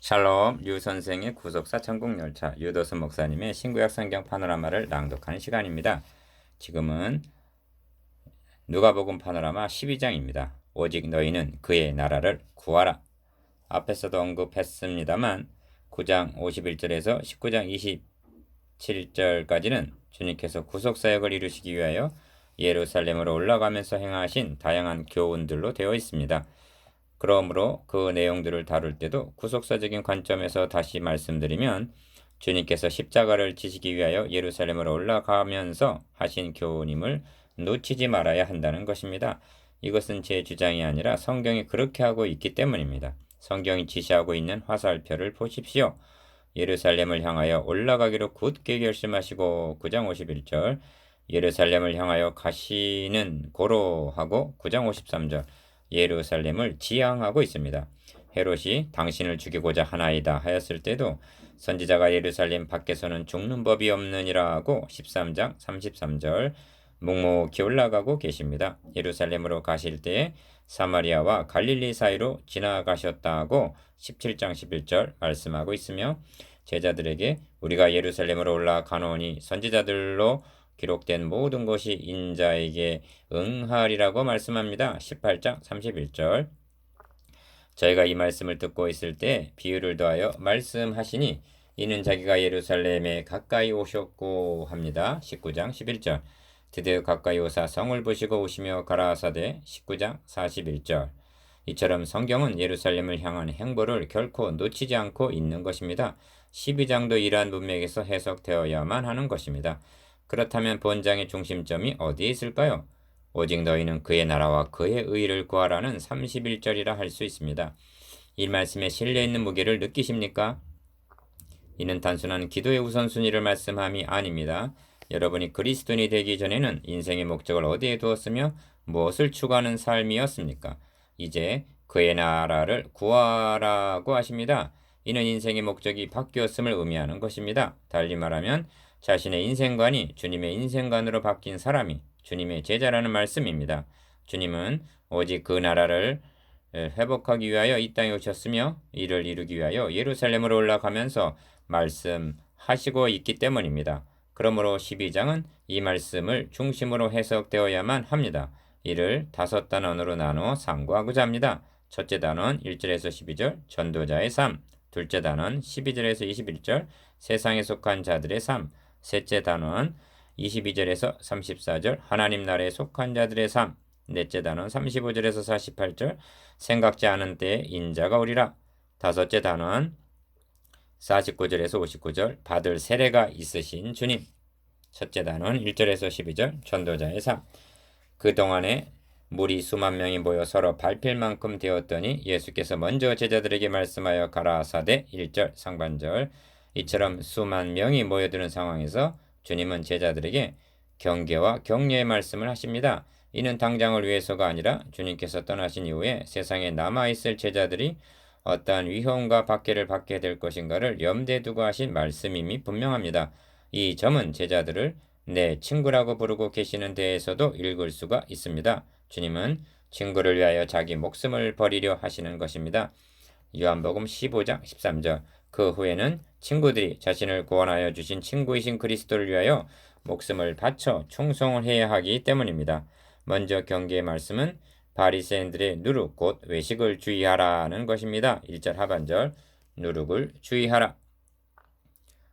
샬롬 유 선생의 구속사 천국열차 유도수 목사님의 신구약 성경 파노라마를 낭독하는 시간입니다. 지금은 누가복음 파노라마 12장입니다. 오직 너희는 그의 나라를 구하라. 앞에서도 언급했습니다만 9장 51절에서 19장 27절까지는 주님께서 구속사역을 이루시기 위하여 예루살렘으로 올라가면서 행하신 다양한 교훈들로 되어 있습니다. 그러므로 그 내용들을 다룰 때도 구속사적인 관점에서 다시 말씀드리면 주님께서 십자가를 지시기 위하여 예루살렘으로 올라가면서 하신 교훈임을 놓치지 말아야 한다는 것입니다. 이것은 제 주장이 아니라 성경이 그렇게 하고 있기 때문입니다. 성경이 지시하고 있는 화살표를 보십시오. 예루살렘을 향하여 올라가기로 굳게 결심하시고 9장 51절 예루살렘을 향하여 가시는 고로 하고 9장 53절 예루살렘을 지향하고 있습니다. 헤롯이 당신을 죽이고자 하나이다 하였을 때도 선지자가 예루살렘 밖에서는 죽는 법이 없느니라 하고 13장 33절 묵묵히 올라가고 계십니다. 예루살렘으로 가실 때에 사마리아와 갈릴리 사이로 지나가셨다고 17장 11절 말씀하고 있으며 제자들에게 우리가 예루살렘으로 올라가노니 선지자들로 기록된 모든 것이 인자에게 응하리라고 말씀합니다. 18장 31절 저희가 이 말씀을 듣고 있을 때 비유를 더하여 말씀하시니 이는 자기가 예루살렘에 가까이 오셨고 합니다. 19장 11절 드디어 가까이 오사 성을 보시고 오시며 가라사대 19장 41절 이처럼 성경은 예루살렘을 향한 행보를 결코 놓치지 않고 있는 것입니다. 12장도 이러한 문맥에서 해석되어야만 하는 것입니다. 그렇다면 본장의 중심점이 어디에 있을까요? 오직 너희는 그의 나라와 그의 의를 구하라는 31절이라 할 수 있습니다. 이 말씀에 실려있는 무게를 느끼십니까? 이는 단순한 기도의 우선순위를 말씀함이 아닙니다. 여러분이 그리스도인이 되기 전에는 인생의 목적을 어디에 두었으며 무엇을 추구하는 삶이었습니까? 이제 그의 나라를 구하라고 하십니다. 이는 인생의 목적이 바뀌었음을 의미하는 것입니다. 달리 말하면 자신의 인생관이 주님의 인생관으로 바뀐 사람이 주님의 제자라는 말씀입니다. 주님은 오직 그 나라를 회복하기 위하여 이 땅에 오셨으며 이를 이루기 위하여 예루살렘으로 올라가면서 말씀하시고 있기 때문입니다. 그러므로 12장은 이 말씀을 중심으로 해석되어야만 합니다. 이를 5단원으로 나누어 상고하고자 합니다. 첫째 단원 1절에서 12절 전도자의 삶, 둘째 단원 12절에서 21절 세상에 속한 자들의 삶, 셋째 단원 22절에서 34절 하나님 나라에 속한 자들의 삶, 넷째 단원 35절에서 48절 생각지 않은 때에 인자가 오리라. 다섯째 단원 49절에서 59절 받을 세례가 있으신 주님. 첫째 단원 1절에서 12절 전도자의 삶. 그동안에 물이 수만 명이 모여 서로 밟힐 만큼 되었더니 예수께서 먼저 제자들에게 말씀하여 가라사대 1절 상반절 이처럼 수만 명이 모여드는 상황에서 주님은 제자들에게 경계와 격려의 말씀을 하십니다. 이는 당장을 위해서가 아니라 주님께서 떠나신 이후에 세상에 남아있을 제자들이 어떠한 위험과 박해를 받게 될 것인가를 염두에 두고 하신 말씀임이 분명합니다. 이 점은 제자들을 내 친구라고 부르고 계시는 데에서도 읽을 수가 있습니다. 주님은 친구를 위하여 자기 목숨을 버리려 하시는 것입니다. 요한복음 15장 13절 그 후에는 친구들이 자신을 구원하여 주신 친구이신 그리스도를 위하여 목숨을 바쳐 충성을 해야 하기 때문입니다. 먼저 경계의 말씀은 바리새인들의 누룩 곧 외식을 주의하라는 것입니다. 1절 하반절 누룩을 주의하라.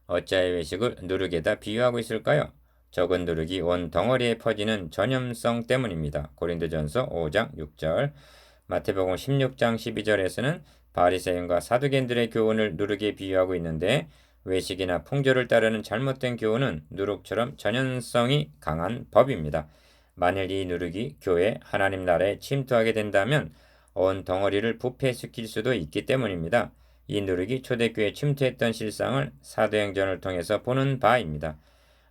어찌하여 외식을 누룩에다 비유하고 있을까요? 적은 누룩이 온 덩어리에 퍼지는 전염성 때문입니다. 고린도전서 5장 6절 마태복음 16장 12절에서는 바리새인과 사두개인들의 교훈을 누룩에 비유하고 있는데 외식이나 풍조를 따르는 잘못된 교훈은 누룩처럼 전염성이 강한 법입니다. 만일 이 누룩이 교회 하나님 나라에 침투하게 된다면 온 덩어리를 부패시킬 수도 있기 때문입니다. 이 누룩이 초대교회에 침투했던 실상을 사도행전을 통해서 보는 바입니다.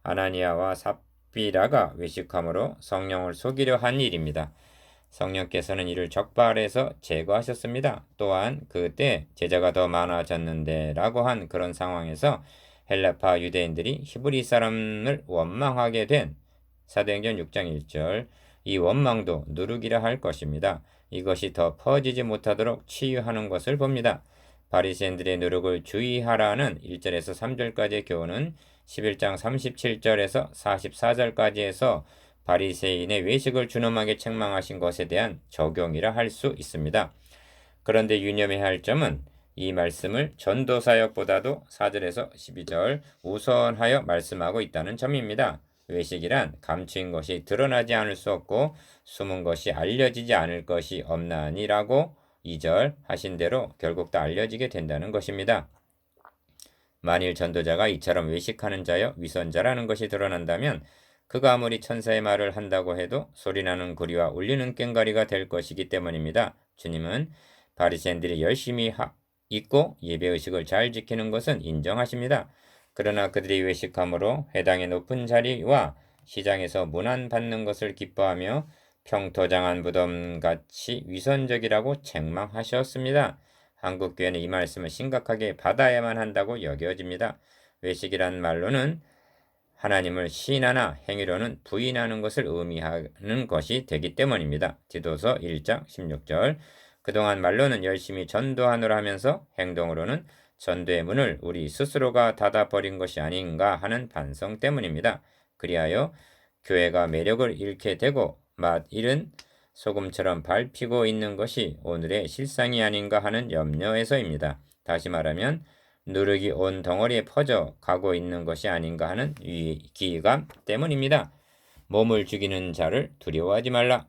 아나니아와 삽비라가 외식함으로 성령을 속이려 한 일입니다. 성령께서는 이를 적발해서 제거하셨습니다. 또한 그때 제자가 더 많아졌는데 라고 한 그런 상황에서 헬라파 유대인들이 히브리 사람을 원망하게 된 사도행전 6장 1절 이 원망도 누룩이라 할 것입니다. 이것이 더 퍼지지 못하도록 치유하는 것을 봅니다. 바리새인들의 노력을 주의하라는 1절에서 3절까지의 교훈은 11장 37절에서 44절까지에서 바리새인의 외식을 준엄하게 책망하신 것에 대한 적용이라 할 수 있습니다. 그런데 유념해야 할 점은 이 말씀을 전도사역보다도 4절에서 12절 우선하여 말씀하고 있다는 점입니다. 외식이란 감추인 것이 드러나지 않을 수 없고 숨은 것이 알려지지 않을 것이 없나니라고 2절 하신 대로 결국 다 알려지게 된다는 것입니다. 만일 전도자가 이처럼 외식하는 자여 위선자라는 것이 드러난다면 그가 아무리 천사의 말을 한다고 해도 소리나는 구리와 울리는 꽹과리가 될 것이기 때문입니다. 주님은 바리새인들이 열심히 있고 예배의식을 잘 지키는 것은 인정하십니다. 그러나 그들이 외식함으로 회당의 높은 자리와 시장에서 문안받는 것을 기뻐하며 평토장한 무덤같이 위선적이라고 책망하셨습니다. 한국교회는 이 말씀을 심각하게 받아야만 한다고 여겨집니다. 외식이란 말로는 하나님을 시인하나 행위로는 부인하는 것을 의미하는 것이 되기 때문입니다. 디도서 1장 16절. 그동안 말로는 열심히 전도하노라 하면서 행동으로는 전도의 문을 우리 스스로가 닫아버린 것이 아닌가 하는 반성 때문입니다. 그리하여 교회가 매력을 잃게 되고 맛 잃은 소금처럼 밟히고 있는 것이 오늘의 실상이 아닌가 하는 염려에서입니다. 다시 말하면 누룩이 온 덩어리에 퍼져 가고 있는 것이 아닌가 하는 위기감 때문입니다. 몸을 죽이는 자를 두려워하지 말라.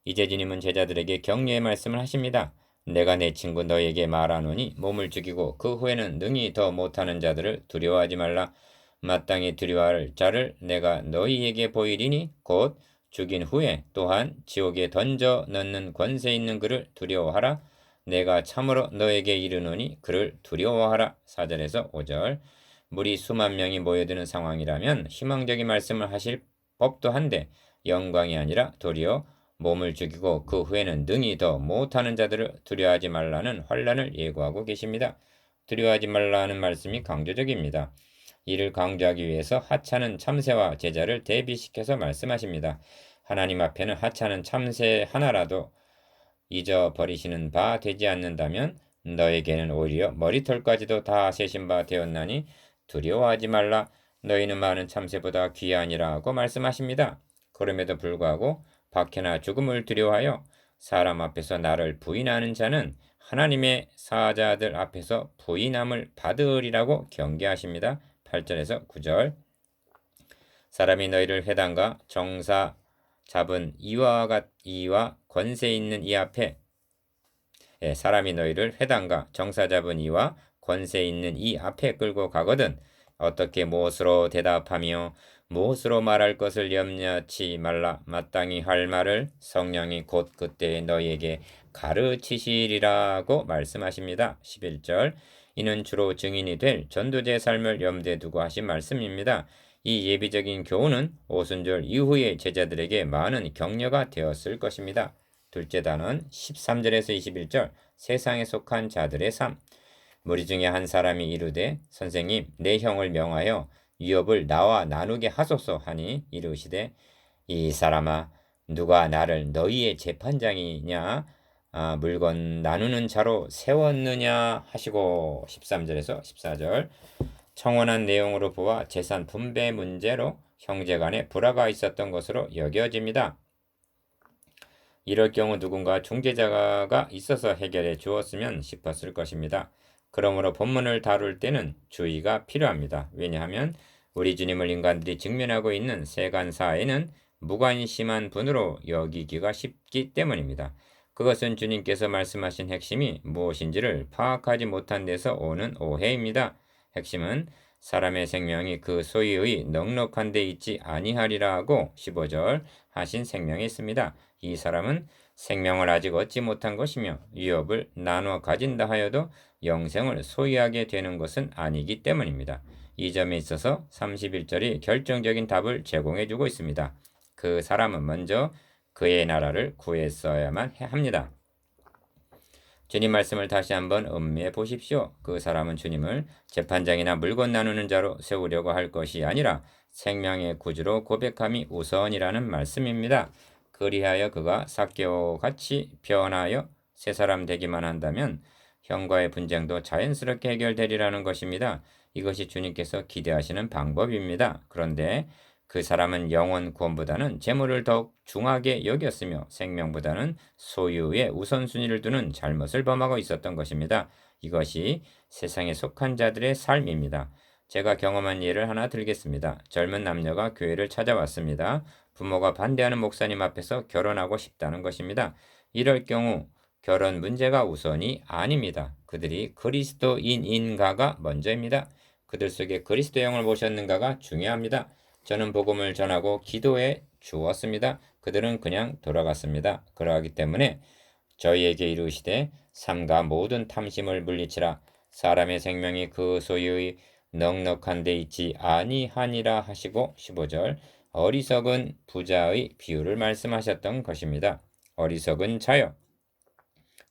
이제 주님은 제자들에게 격려의 말씀을 하십니다. 내가 내 친구 너에게 말하노니 몸을 죽이고 그 후에는 능히 더 못하는 자들을 두려워하지 말라. 마땅히 두려워할 자를 내가 너희에게 보이리니 곧 죽인 후에 또한 지옥에 던져 넣는 권세 있는 그를 두려워하라. 내가 참으로 너에게 이르노니 그를 두려워하라. 4절에서 5절. 무리 수만 명이 모여드는 상황이라면 희망적인 말씀을 하실 법도 한데 영광이 아니라 도리어 몸을 죽이고 그 후에는 능히 더 못하는 자들을 두려워하지 말라는 환란을 예고하고 계십니다. 두려워하지 말라는 말씀이 강조적입니다. 이를 강조하기 위해서 하찮은 참새와 제자를 대비시켜서 말씀하십니다. 하나님 앞에는 하찮은 참새 하나라도 잊어버리시는 바 되지 않는다면 너에게는 오히려 머리털까지도 다 세신 바 되었나니 두려워하지 말라. 너희는 많은 참새보다 귀하니라 고 말씀하십니다. 그럼에도 불구하고 박해나 죽음을 두려워하여 사람 앞에서 나를 부인하는 자는 하나님의 사자들 앞에서 부인함을 받으리라고 경계하십니다. 8절에서 9절. 사람이 너희를 회당과 정사 잡은 이와 권세 있는 이 앞에 사람이 너희를 회당과 정사 잡은 이와 권세 있는 이 앞에 끌고 가거든 어떻게 무엇으로 대답하며 무엇으로 말할 것을 염려치 말라. 마땅히 할 말을 성령이 곧 그때 너희에게 가르치시리라고 말씀하십니다. 11절. 이는 주로 증인이 될 전도자의 삶을 염두에 두고 하신 말씀입니다. 이 예비적인 교훈은 오순절 이후의 제자들에게 많은 격려가 되었을 것입니다. 둘째 단원 13절에서 21절. 세상에 속한 자들의 삶. 무리 중에 한 사람이 이르되 선생님 내 형을 명하여 유업을 나와 나누게 하소서 하니 이르시되 이 사람아 누가 나를 너희의 재판장이냐 물건 나누는 자로 세웠느냐 하시고 13절에서 14절. 청원한 내용으로 보아 재산 분배 문제로 형제간에 불화가 있었던 것으로 여겨집니다. 이럴 경우 누군가 중재자가 있어서 해결해 주었으면 싶었을 것입니다. 그러므로 본문을 다룰 때는 주의가 필요합니다. 왜냐하면 우리 주님을 인간들이 직면하고 있는 세간사에는 무관심한 분으로 여기기가 쉽기 때문입니다. 그것은 주님께서 말씀하신 핵심이 무엇인지를 파악하지 못한 데서 오는 오해입니다. 핵심은 사람의 생명이 그 소유의 넉넉한 데 있지 아니하리라고 15절 하신 생명이 있습니다. 이 사람은 생명을 아직 얻지 못한 것이며 유업을 나누어 가진다 하여도 영생을 소유하게 되는 것은 아니기 때문입니다. 이 점에 있어서 31절이 결정적인 답을 제공해주고 있습니다. 그 사람은 먼저 그의 나라를 구했어야만 합니다. 주님 말씀을 다시 한번 음미해 보십시오. 그 사람은 주님을 재판장이나 물건 나누는 자로 세우려고 할 것이 아니라 생명의 구주로 고백함이 우선이라는 말씀입니다. 그리하여 그가 삭개오 같이 변하여 새 사람 되기만 한다면 형과의 분쟁도 자연스럽게 해결되리라는 것입니다. 이것이 주님께서 기대하시는 방법입니다. 그런데 그 사람은 영혼 구원보다는 재물을 더욱 중하게 여겼으며 생명보다는 소유의 우선순위를 두는 잘못을 범하고 있었던 것입니다. 이것이 세상에 속한 자들의 삶입니다. 제가 경험한 예를 하나 들겠습니다. 젊은 남녀가 교회를 찾아왔습니다. 부모가 반대하는 목사님 앞에서 결혼하고 싶다는 것입니다. 이럴 경우 결혼 문제가 우선이 아닙니다. 그들이 그리스도인인가가 먼저입니다. 그들 속에 그리스도 영을 모셨는가가 중요합니다. 저는 복음을 전하고 기도해 주었습니다. 그들은 그냥 돌아갔습니다. 그러하기 때문에 저희에게 이르시되 삼가 모든 탐심을 물리치라. 사람의 생명이 그 소유의 넉넉한 데 있지 아니하니라 하시고 15절 어리석은 부자의 비유를 말씀하셨던 것입니다. 어리석은 자여,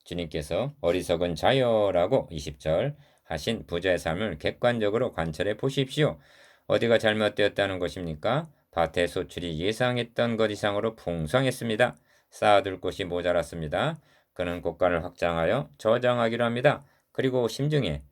주님께서 어리석은 자여라고 20절 하신 부자의 삶을 객관적으로 관찰해 보십시오. 어디가 잘못되었다는 것입니까? 밭의 소출이 예상했던 것 이상으로 풍성했습니다. 쌓아둘 곳이 모자랐습니다. 그는 곳간을 확장하여 저장하기로 합니다. 그리고 심중에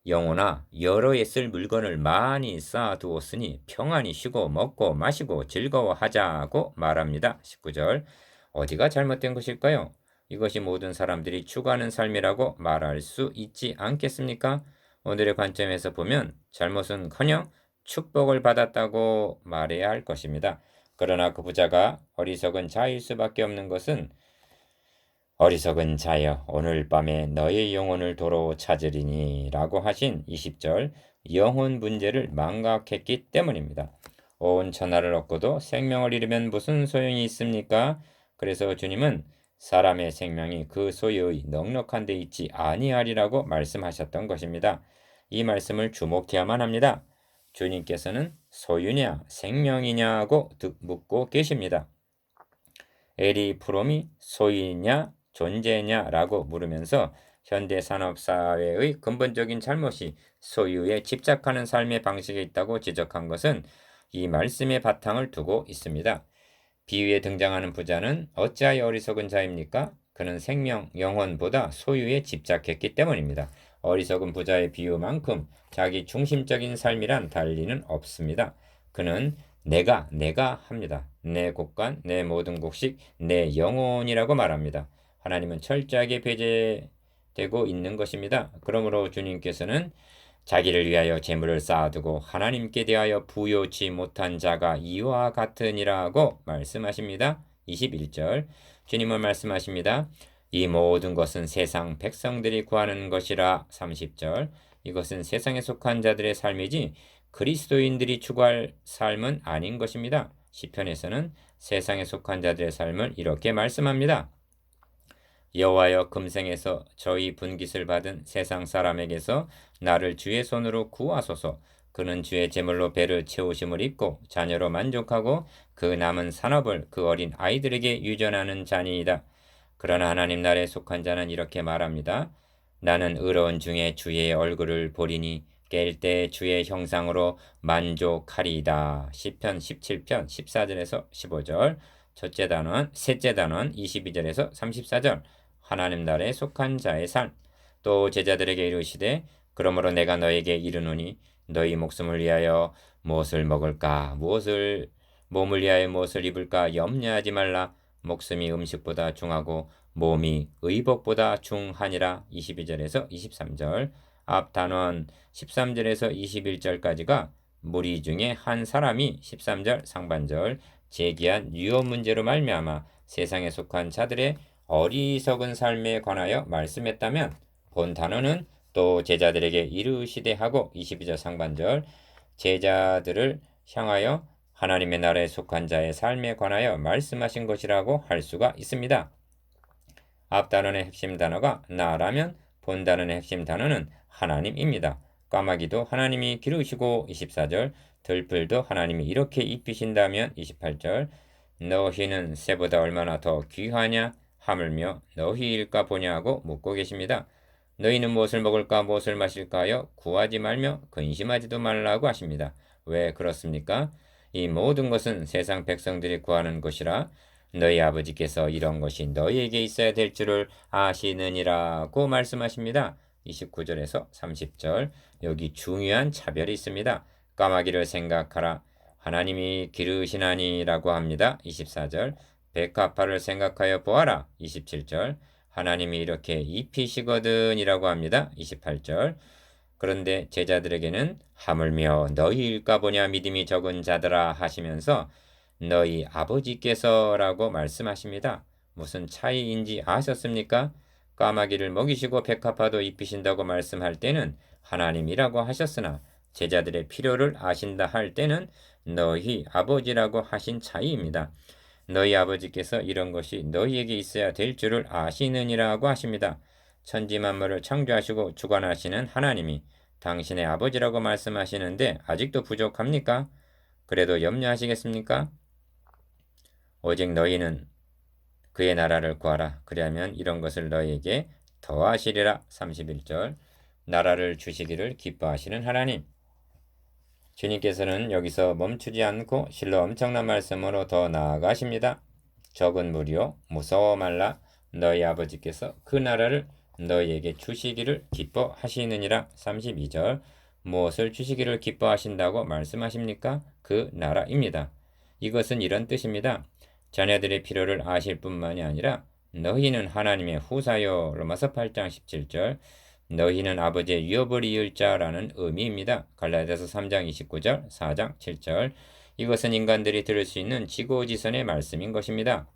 영혼아 여러 해 쓸 물건을 많이 쌓아두었으니 평안히 쉬고 먹고 마시고 즐거워하자고 말합니다. 19절 어디가 잘못된 것일까요? 이것이 모든 사람들이 추구하는 삶이라고 말할 수 있지 않겠습니까? 오늘의 관점에서 보면 잘못은커녕 축복을 받았다고 말해야 할 것입니다. 그러나 그 부자가 어리석은 자일 수밖에 없는 것은 어리석은 자여 오늘 밤에 너의 영혼을 도로 찾으리니 라고 하신 20절 영혼 문제를 망각했기 때문입니다. 온 천하를 얻고도 생명을 잃으면 무슨 소용이 있습니까? 그래서 주님은 사람의 생명이 그 소유의 넉넉한 데 있지 아니하리라고 말씀하셨던 것입니다. 이 말씀을 주목해야만 합니다. 주님께서는 소유냐 생명이냐고 묻고 계십니다. 에리 프롬이 소유냐 존재냐라고 물으면서 현대 산업사회의 근본적인 잘못이 소유에 집착하는 삶의 방식에 있다고 지적한 것은 이 말씀의 바탕을 두고 있습니다. 비유에 등장하는 부자는 어찌하여 어리석은 자입니까? 그는 생명, 영혼보다 소유에 집착했기 때문입니다. 어리석은 부자의 비유만큼 자기 중심적인 삶이란 달리는 없습니다. 그는 내가 합니다. 내 곳간, 내 모든 곡식, 내 영혼이라고 말합니다. 하나님은 철저하게 배제되고 있는 것입니다. 그러므로 주님께서는 자기를 위하여 재물을 쌓아두고 하나님께 대하여 부요치 못한 자가 이와 같으니라고 말씀하십니다. 21절 주님은 말씀하십니다. 이 모든 것은 세상 백성들이 구하는 것이라. 30절 이것은 세상에 속한 자들의 삶이지 그리스도인들이 추구할 삶은 아닌 것입니다. 시편에서는 세상에 속한 자들의 삶을 이렇게 말씀합니다. 여호와여 금생에서 저희 분깃을 받은 세상 사람에게서 나를 주의 손으로 구하소서. 그는 주의 제물로 배를 채우심을 입고 자녀로 만족하고 그 남은 산업을 그 어린 아이들에게 유전하는 자니이다. 그러나 하나님 나라에 속한 자는 이렇게 말합니다. 나는 의로운 중에 주의 얼굴을 보리니 깰 때 주의 형상으로 만족하리이다. 시편 17편 14절에서 15절 셋째 단원 22절에서 34절 하나님 나라에 속한 자의 삶. 또 제자들에게 이르시되 그러므로 내가 너에게 이르노니 너희 목숨을 위하여 무엇을 먹을까 몸을 위하여 무엇을 입을까 염려하지 말라. 목숨이 음식보다 중하고 몸이 의복보다 중하니라. 22절에서 23절 앞 단원 13절에서 21절까지가 무리 중에 한 사람이 13절 상반절 제기한 유업 문제로 말미암아 세상에 속한 자들의 어리석은 삶에 관하여 말씀했다면 본 단어는 또 제자들에게 이르시되 하고 22절 상반절 제자들을 향하여 하나님의 나라에 속한 자의 삶에 관하여 말씀하신 것이라고 할 수가 있습니다. 앞 단원의 핵심 단어가 나라면 본 단원의 핵심 단어는 하나님입니다. 까마귀도 하나님이 기르시고 24절 들풀도 하나님이 이렇게 입히신다면 28절 너희는 새보다 얼마나 더 귀하냐 하물며 너희일까 보냐고 묻고 계십니다. 너희는 무엇을 먹을까 무엇을 마실까요? 구하지 말며 근심하지도 말라고 하십니다. 왜 그렇습니까? 이 모든 것은 세상 백성들이 구하는 것이라 너희 아버지께서 이런 것이 너희에게 있어야 될 줄을 아시느니라고 말씀하십니다. 29절에서 30절. 여기 중요한 차별이 있습니다. 까마귀를 생각하라. 하나님이 기르시나니라고 합니다. 24절. 백합화를 생각하여 보아라. 27절. 하나님이 이렇게 입히시거든이라고 합니다. 28절. 그런데 제자들에게는 하물며 너희일까 보냐 믿음이 적은 자들아 하시면서 너희 아버지께서라고 말씀하십니다. 무슨 차이인지 아셨습니까? 까마귀를 먹이시고 백합화도 입히신다고 말씀할 때는 하나님이라고 하셨으나 제자들의 필요를 아신다 할 때는 너희 아버지라고 하신 차이입니다. 너희 아버지께서 이런 것이 너희에게 있어야 될 줄을 아시느니라고 하십니다. 천지 만물을 창조하시고 주관하시는 하나님이 당신의 아버지라고 말씀하시는데 아직도 부족합니까? 그래도 염려하시겠습니까? 오직 너희는 그의 나라를 구하라. 그리하면 이런 것을 너희에게 더하시리라. 31절. 나라를 주시기를 기뻐하시는 하나님. 주님께서는 여기서 멈추지 않고 실로 엄청난 말씀으로 더 나아가십니다. 적은 무리요 무서워 말라. 너희 아버지께서 그 나라를 너희에게 주시기를 기뻐하시느니라. 32절. 무엇을 주시기를 기뻐하신다고 말씀하십니까? 그 나라입니다. 이것은 이런 뜻입니다. 자녀들의 필요를 아실 뿐만이 아니라 너희는 하나님의 후사요. 로마서 8장 17절. 너희는 아버지의 유업을 이을 자라는 의미입니다. 갈라디아서 3장 29절, 4장 7절. 이것은 인간들이 들을 수 있는 지고지선의 말씀인 것입니다.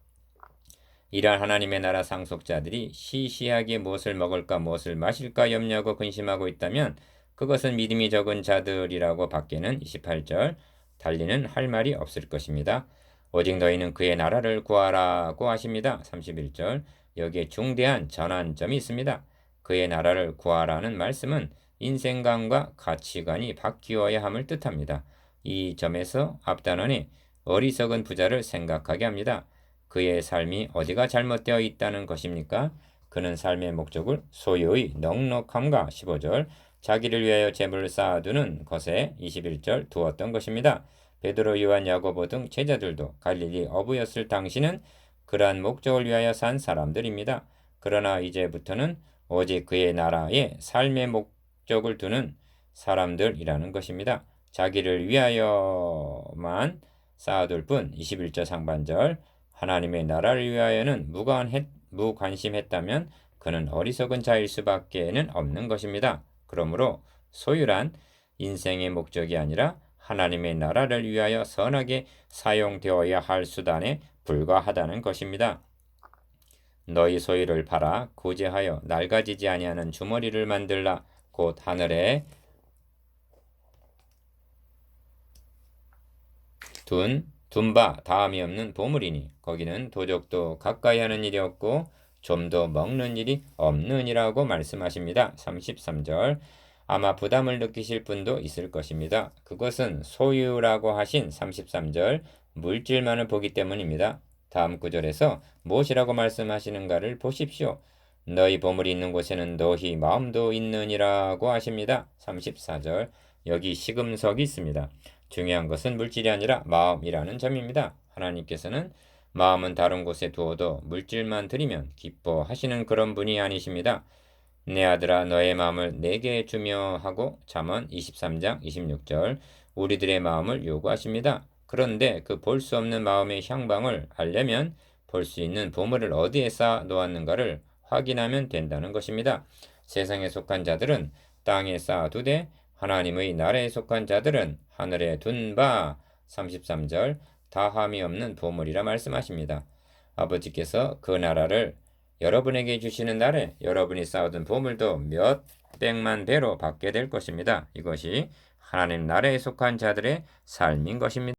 이러한 하나님의 나라 상속자들이 시시하게 무엇을 먹을까 무엇을 마실까 염려하고 근심하고 있다면 그것은 믿음이 적은 자들이라고 밖에는 28절 달리는 할 말이 없을 것입니다. 오직 너희는 그의 나라를 구하라고 하십니다. 31절. 여기에 중대한 전환점이 있습니다. 그의 나라를 구하라는 말씀은 인생관과 가치관이 바뀌어야 함을 뜻합니다. 이 점에서 앞단원이 어리석은 부자를 생각하게 합니다. 그의 삶이 어디가 잘못되어 있다는 것입니까? 그는 삶의 목적을 소유의 넉넉함과 15절 자기를 위하여 재물을 쌓아두는 것에 21절 두었던 것입니다. 베드로, 요한, 야고보 등 제자들도 갈릴리 어부였을 당시는 그러한 목적을 위하여 산 사람들입니다. 그러나 이제부터는 오직 그의 나라에 삶의 목적을 두는 사람들이라는 것입니다. 자기를 위하여만 쌓아둘 뿐 21절 상반절 하나님의 나라를 위하여는 무관심했다면 그는 어리석은 자일 수밖에는 없는 것입니다. 그러므로 소유란 인생의 목적이 아니라 하나님의 나라를 위하여 선하게 사용되어야 할 수단에 불과하다는 것입니다. 너희 소유를 팔아 구제하여 낡아지지 아니하는 주머니를 만들라. 곧 하늘에 둔 바 다함이 없는 보물이니 거기는 도적도 가까이 하는 일이 없고 좀도 먹는 일이 없느니라고 말씀하십니다. 33절. 아마 부담을 느끼실 분도 있을 것입니다. 그것은 소유라고 하신 33절 물질만을 보기 때문입니다. 다음 구절에서 무엇이라고 말씀하시는가를 보십시오. 너희 보물이 있는 곳에는 너희 마음도 있느니라고 하십니다. 34절. 여기 시금석이 있습니다. 중요한 것은 물질이 아니라 마음이라는 점입니다. 하나님께서는 마음은 다른 곳에 두어도 물질만 드리면 기뻐하시는 그런 분이 아니십니다. 내 아들아 너의 마음을 내게 주며 하고 잠언 23장 26절 우리들의 마음을 요구하십니다. 그런데 그 볼 수 없는 마음의 향방을 알려면 볼 수 있는 보물을 어디에 쌓아 놓았는가를 확인하면 된다는 것입니다. 세상에 속한 자들은 땅에 쌓아두되 하나님의 나라에 속한 자들은 하늘에 둔 바 33절 다함이 없는 보물이라 말씀하십니다. 아버지께서 그 나라를 여러분에게 주시는 날에 여러분이 쌓아둔 보물도 몇 백만 배로 받게 될 것입니다. 이것이 하나님 나라에 속한 자들의 삶인 것입니다.